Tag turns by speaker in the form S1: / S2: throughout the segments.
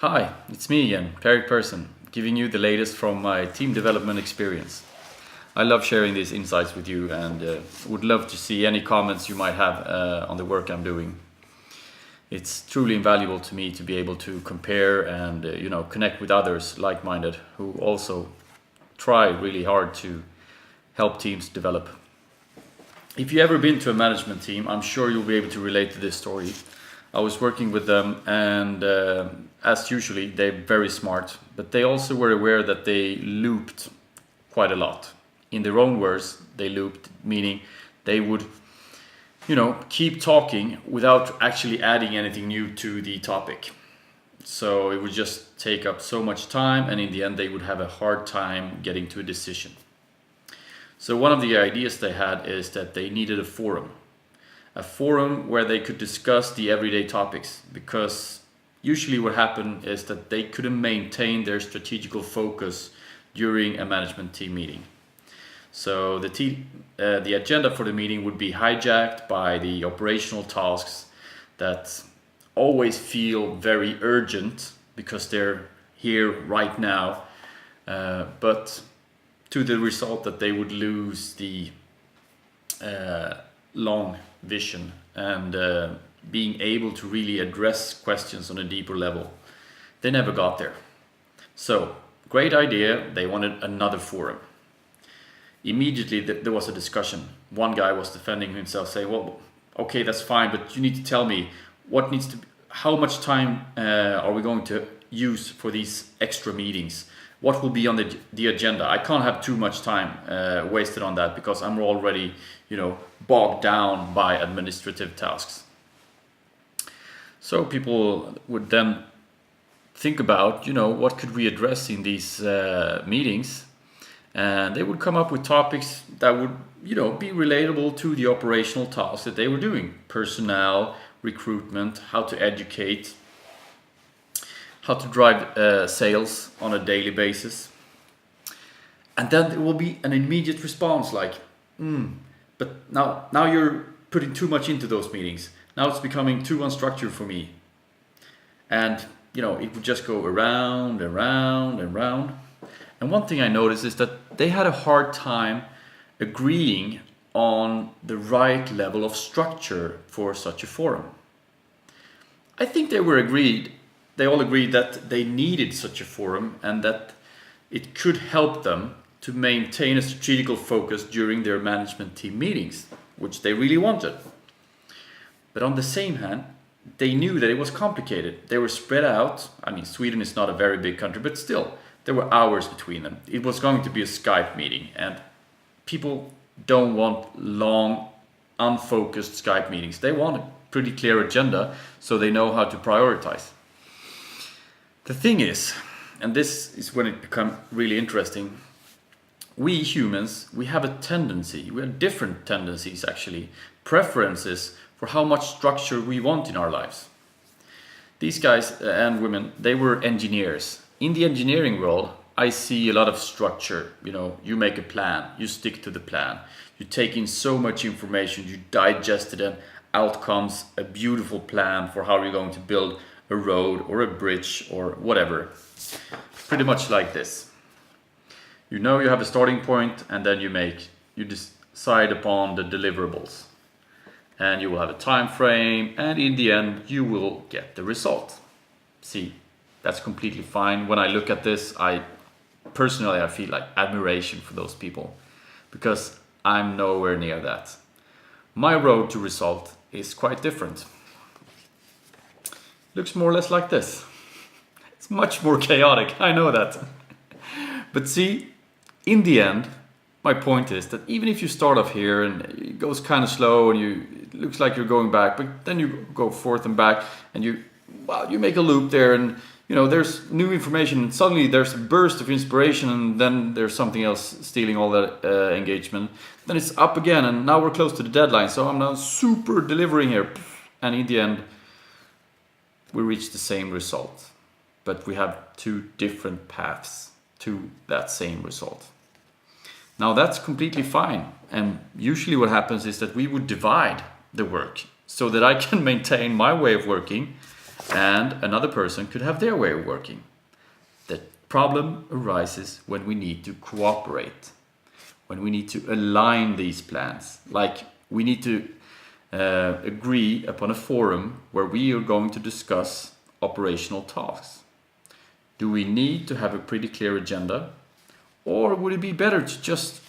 S1: Hi, it's me again, Per-Erik person, giving you the latest from my team development experience. I love sharing these insights with you and would love to see any comments you might have on the work I'm doing. It's truly invaluable to me to be able to compare and connect with others like-minded who also try really hard to help teams develop. If you ever been to a management team, I'm sure you'll be able to relate to this story. I was working with them, and as usually, they're very smart, but they also were aware that they looped quite a lot. In their own words, they looped, meaning they would, keep talking without actually adding anything new to the topic. So it would just take up so much time, and in the end, they would have a hard time getting to a decision. So one of the ideas they had is that they needed a forum where they could discuss the everyday topics, because usually what happened is that they couldn't maintain their strategical focus during a management team meeting. So the agenda for the meeting would be hijacked by the operational tasks that always feel very urgent because they're here right now, but to the result that they would lose the long vision and being able to really address questions on a deeper level. They never got there. So, great idea, they wanted another forum. Immediately there was a discussion. One guy was defending himself, saying, well, okay, that's fine, but you need to tell me how much time are we going to use for these extra meetings? What will be on the agenda? I can't have too much time wasted on that because I'm already, bogged down by administrative tasks. So people would then think about, what could we address in these meetings? And they would come up with topics that would, be relatable to the operational tasks that they were doing. Personnel, recruitment, how to educate, how to drive sales on a daily basis. And then there will be an immediate response like, but now you're putting too much into those meetings. Now it's becoming too unstructured for me. And, it would just go around and round and round. And one thing I noticed is that they had a hard time agreeing on the right level of structure for such a forum. I think they all agreed that they needed such a forum and that it could help them to maintain a strategical focus during their management team meetings, which they really wanted. But on the same hand, they knew that it was complicated. They were spread out. I mean, Sweden is not a very big country, but still, there were hours between them. It was going to be a Skype meeting, and people don't want long, unfocused Skype meetings. They want a pretty clear agenda so they know how to prioritize. The thing is, and this is when it becomes really interesting, we humans, we have different tendencies actually, preferences for how much structure we want in our lives. These guys and women, they were engineers. In the engineering world, I see a lot of structure. You make a plan, you stick to the plan. You take in so much information, you digest it, and out comes a beautiful plan for how you're going to build a road or a bridge or whatever. Pretty much like this. You have a starting point, and then you decide upon the deliverables. And you will have a time frame, and in the end, you will get the result. See, that's completely fine. When I look at this, I feel like admiration for those people, because I'm nowhere near that. My road to result is quite different. Looks more or less like this. It's much more chaotic, I know that. But see, in the end, my point is that even if you start off here and it goes kind of slow and it looks like you're going back, but then you go forth and back and you make a loop there, and there's new information, and suddenly there's a burst of inspiration, and then there's something else stealing all that engagement. Then it's up again, and now we're close to the deadline, so I'm now super delivering here. And in the end, we reach the same result, but we have two different paths to that same result. Now that's completely fine, and usually what happens is that we would divide the work so that I can maintain my way of working and another person could have their way of working. The problem arises when we need to cooperate, when we need to align these plans. Like we need to agree upon a forum where we are going to discuss operational tasks. Do we need to have a pretty clear agenda? Or would it be better to just,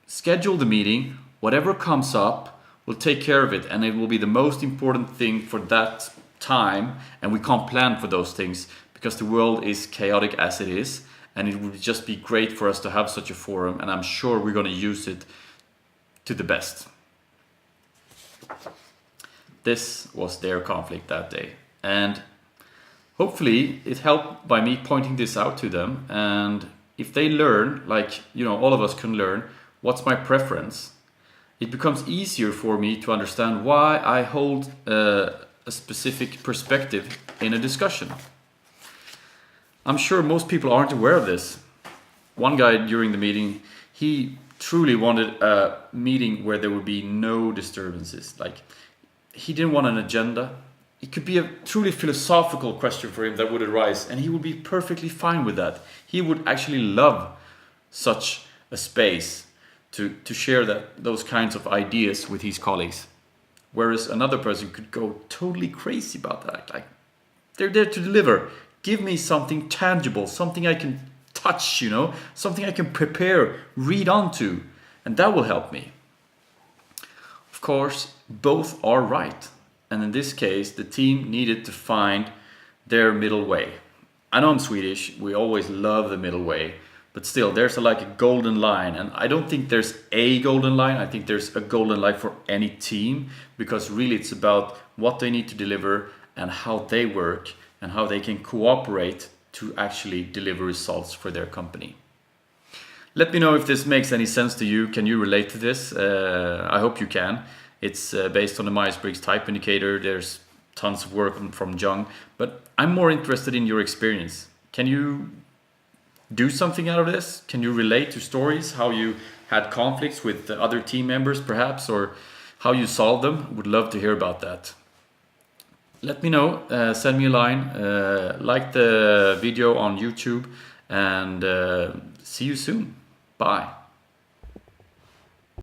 S1: schedule the meeting, whatever comes up, we'll take care of it, and it will be the most important thing for that time, and we can't plan for those things because the world is chaotic as it is, and it would just be great for us to have such a forum, and I'm sure we're going to use it to the best. This was their conflict that day, and hopefully it helped by me pointing this out to them, and if they learn, like all of us can learn, what's my preference, it becomes easier for me to understand why I hold a specific perspective in a discussion. I'm sure most people aren't aware of this. One guy during the meeting, he truly wanted a meeting where there would be no disturbances. Like, he didn't want an agenda. It could be a truly philosophical question for him that would arise, and he would be perfectly fine with that. He would actually love such a space to share those kinds of ideas with his colleagues. Whereas another person could go totally crazy about that. Like, they're there to deliver. Give me something tangible, something I can touch, something I can prepare, read onto, and that will help me. Of course, both are right. And in this case, the team needed to find their middle way. I know I'm Swedish, we always love the middle way, but still, there's like a golden line, and I don't think there's a golden line. I think there's a golden line for any team, because really it's about what they need to deliver and how they work and how they can cooperate to actually deliver results for their company. Let me know if this makes any sense to you. Can you relate to this? I hope you can. It's based on the Myers-Briggs Type Indicator. There's tons of work from Jung, but I'm more interested in your experience. Can you do something out of this? Can you relate to stories, how you had conflicts with the other team members perhaps, or how you solved them? Would love to hear about that. Let me know, send me a line, like the video on YouTube, and see you soon. Bye.